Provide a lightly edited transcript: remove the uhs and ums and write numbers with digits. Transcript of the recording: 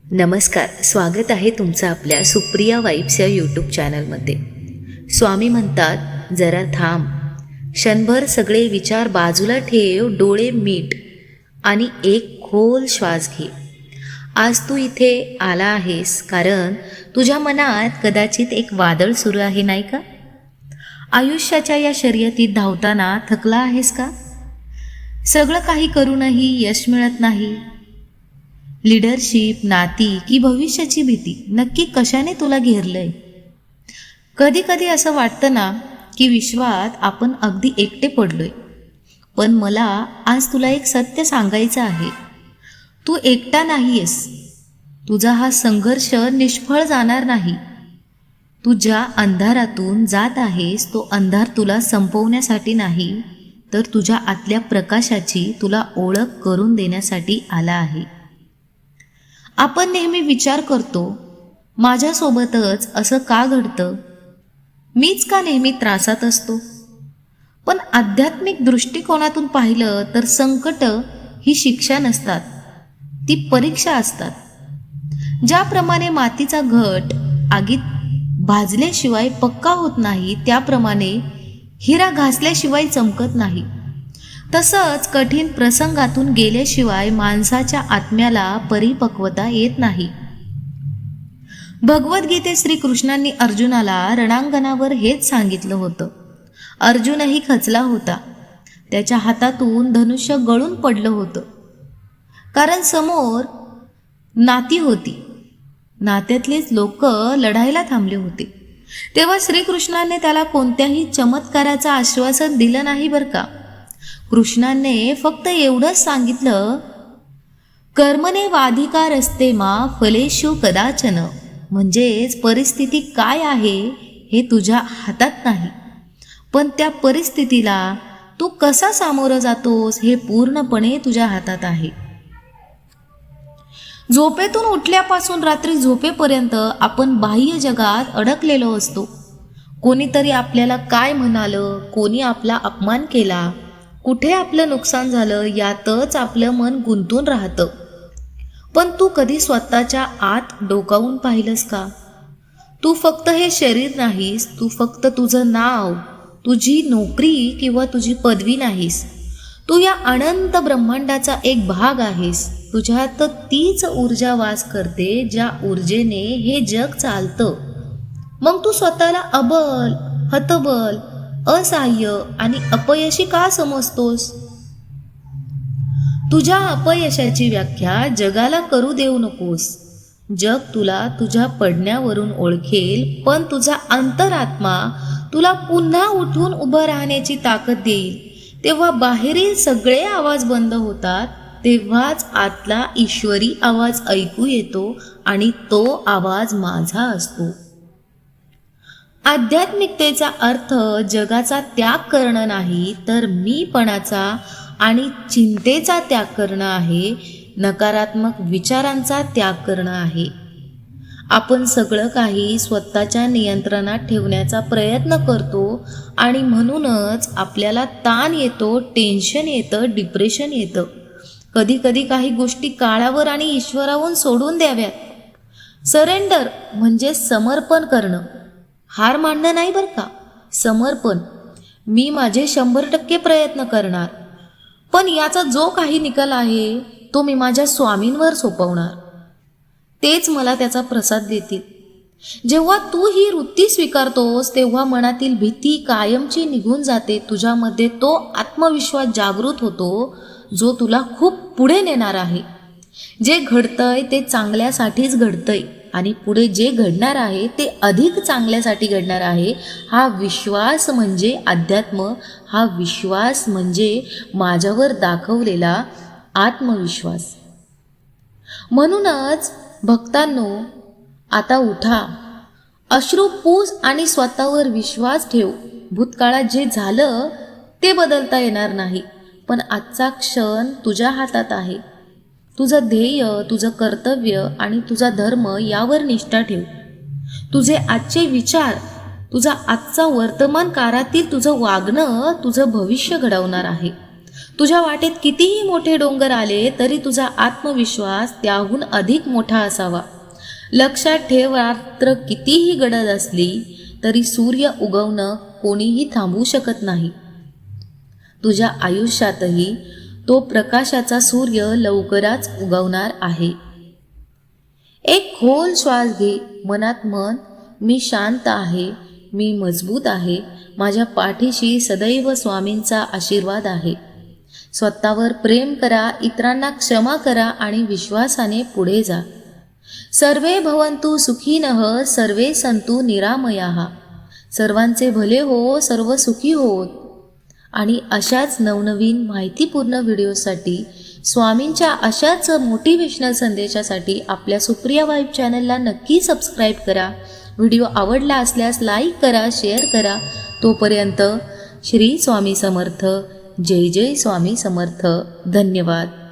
नमस्कार, स्वागत आहे तुमचं आपल्या सुप्रिया वाईब्स या यूट्यूब चॅनलमध्ये. स्वामी म्हणतात, जरा थांब, क्षणभर सगळे विचार बाजूला ठेव, डोळे मीट आणि एक खोल श्वास घे. आज तू इथे आला आहेस कारण तुझ्या मनात कदाचित एक वादळ सुरू आहे, नाही का? आयुष्याच्या या शर्यतीत धावताना थकला आहेस का? सगळं काही करूनही यश मिळत नाही. लीडरशिप, नाती की भविष्याची भीती नक्की कशाने तुला घेरलंय? कधी कधी असं वाटतं ना की विश्वात आपण अगदी एकटे पडलोय. पण मला आज तुला एक सत्य सांगायचं आहे. तू एकटा नाहीयेस. तुझा हा संघर्ष निष्फळ जाणार नाही. तू ज्या अंधारातून जात आहेस तो अंधार तुला संपवण्यासाठी नाही, तर तुझ्या आतल्या प्रकाशाची तुला ओळख करून देण्यासाठी आला आहे. आपण नेहमी विचार करतो, माझ्यासोबतच असं का घडतं? मीच का नेहमी त्रासात असतो? पण आध्यात्मिक दृष्टिकोनातून पाहिलं तर संकट ही शिक्षा नसतात, ती परीक्षा असतात. ज्याप्रमाणे मातीचा घट आगीत भाजल्याशिवाय पक्का होत नाही, त्याप्रमाणे हिरा घासल्याशिवाय चमकत नाही. तसंच कठीण प्रसंगातून गेल्याशिवाय माणसाच्या आत्म्याला परिपक्वता येत नाही. भगवद्गीतेत श्रीकृष्णांनी अर्जुनाला रणांगणावर हेच सांगितलं होतं. अर्जुनही खचला होता. त्याच्या हातातून धनुष्य गळून पडलं होतं, कारण समोर नाती होती. नात्यातलेच लोक लढायला थांबले होते. तेव्हा श्रीकृष्णाने त्याला कोणत्याही चमत्काराचं आश्वासन दिलं नाही बरं का. कृष्णाने फक्त एवढंच सांगितलं, कर्मणे वाधिकारस्ते मा फलेषु कदाचन. म्हणजेच परिस्थिती काय आहे हे तुझ्या हातात नाही, पण त्या परिस्थितीला तू कसा सामोरं जातोस हे पूर्णपणे तुझ्या हातात आहे. झोपेतून उठल्यापासून रात्री झोपेपर्यंत आपण बाह्य जगात अडकलेलो असतो. कोणीतरी आपल्याला काय म्हणालं, कोणी आपला अपमान केला, कुठे आपलं नुकसान झालं, यातच आपलं मन गुंतून राहतं. पण तू कधी स्वतःच्या आत डोकावून पाहिलंस का? तू फक्त हे शरीर नाहीस. तू फक्त तुझं नाव, तुझी नोकरी किंवा तुझी पदवी नाहीस. तू या अनंत ब्रह्मांडाचा एक भाग आहेस. तुझ्यात तीच ऊर्जा वास करते ज्या ऊर्जेने हे जग चालतं. मग तू स्वतःला अबल, हतबल, असहाय्य आणि अपयशी का समजतोस? तुझ्या अपयशाची व्याख्या जगाला करू देऊ नकोस. जग तुला तुझ्या पडण्यावरून ओळखेल, पण तुझा अंतरात्मा तुला पुन्हा उठून उभं राहण्याची ताकद देईल. तेव्हा बाहेरील सगळे आवाज बंद होतात, तेव्हाच आतला ईश्वरी आवाज ऐकू येतो आणि तो आवाज माझा असतो. आध्यात्मिकतेचा अर्थ जगाचा त्याग करणं नाही, तर मीपणाचा आणि चिंतेचा त्याग करणं आहे. नकारात्मक विचारांचा त्याग करणं आहे. आपण सगळं काही स्वतःच्या नियंत्रणात ठेवण्याचा प्रयत्न करतो आणि म्हणूनच आपल्याला ताण येतो, टेन्शन येतं, डिप्रेशन येतं. कधी कधी काही गोष्टी काळावर आणि ईश्वराहून सोडून द्याव्यात. सरेंडर म्हणजे समर्पण करणं, हार मानणं नाही बरं का. समर्पण. मी माझे 100% प्रयत्न करणार, पण याचा जो काही निकाल आहे तो मी माझ्या स्वामींवर सोपवणार. तेच मला त्याचा प्रसाद देतील. जेव्हा तू ही वृत्ती स्वीकारतोस तेव्हा मनातील भीती कायमची निघून जाते. तुझ्यामध्ये तो आत्मविश्वास जागृत होतो जो तुला खूप पुढे नेणार आहे. जे घडतंय ते चांगल्यासाठीच घडतंय आणि पुढे जे घडणार आहे ते अधिक चांगल्यासाठी घडणार आहे. हा विश्वास म्हणजे अध्यात्म. हा विश्वास म्हणजे माझ्यावर दाखवलेला आत्मविश्वास. म्हणूनच भक्तांनो, आता उठा, अश्रू पुस आणि स्वतःवर विश्वास ठेव. भूतकाळात जे झालं ते बदलता येणार नाही, पण आजचा क्षण तुझ्या हातात आहे. तुझं ध्येय, तुझं कर्तव्य आणि तुझा धर्म यावर निष्ठा ठेव. तुझे आजचे विचार, तुझा आजचा वर्तमान काळातील तुझं वागणं तुझं भविष्य घडवणार आहे. तुझ्या वाटेत कितीही मोठे डोंगर आले तरी तुझा आत्मविश्वास त्याहून अधिक मोठा असावा. लक्षात ठेव, रात्र कितीही गडद असली तरी सूर्य उगवणं कोणीही थांबवू शकत नाही. तुझ्या आयुष्यातही तो प्रकाशाचा सूर्य लवकरच उगवणार आहे. एक खोल श्वास घे. मनात म्हण, मी शांत आहे, मी मजबूत आहे, माझ्या पाठीशी सदैव स्वामींचा आशीर्वाद आहे. स्वतःवर प्रेम करा, इतरांना क्षमा करा आणि विश्वासाने पुढे जा. सर्वे भवन्तु सुखिनः, सर्वे सन्तु निरामयाः. सर्वांचे भले हो, सर्व सुखी होत. आणि अशाच नवनवीन माहितीपूर्ण व्हिडिओसाठी, स्वामींच्या अशाच मोटिवेशनल संदेशासाठी आपल्या सुप्रिया वाईब चॅनलला नक्की सबस्क्राईब करा. व्हिडिओ आवडला असल्यास लाईक करा, शेअर करा. तोपर्यंत श्री स्वामी समर्थ. जय जय स्वामी समर्थ. धन्यवाद.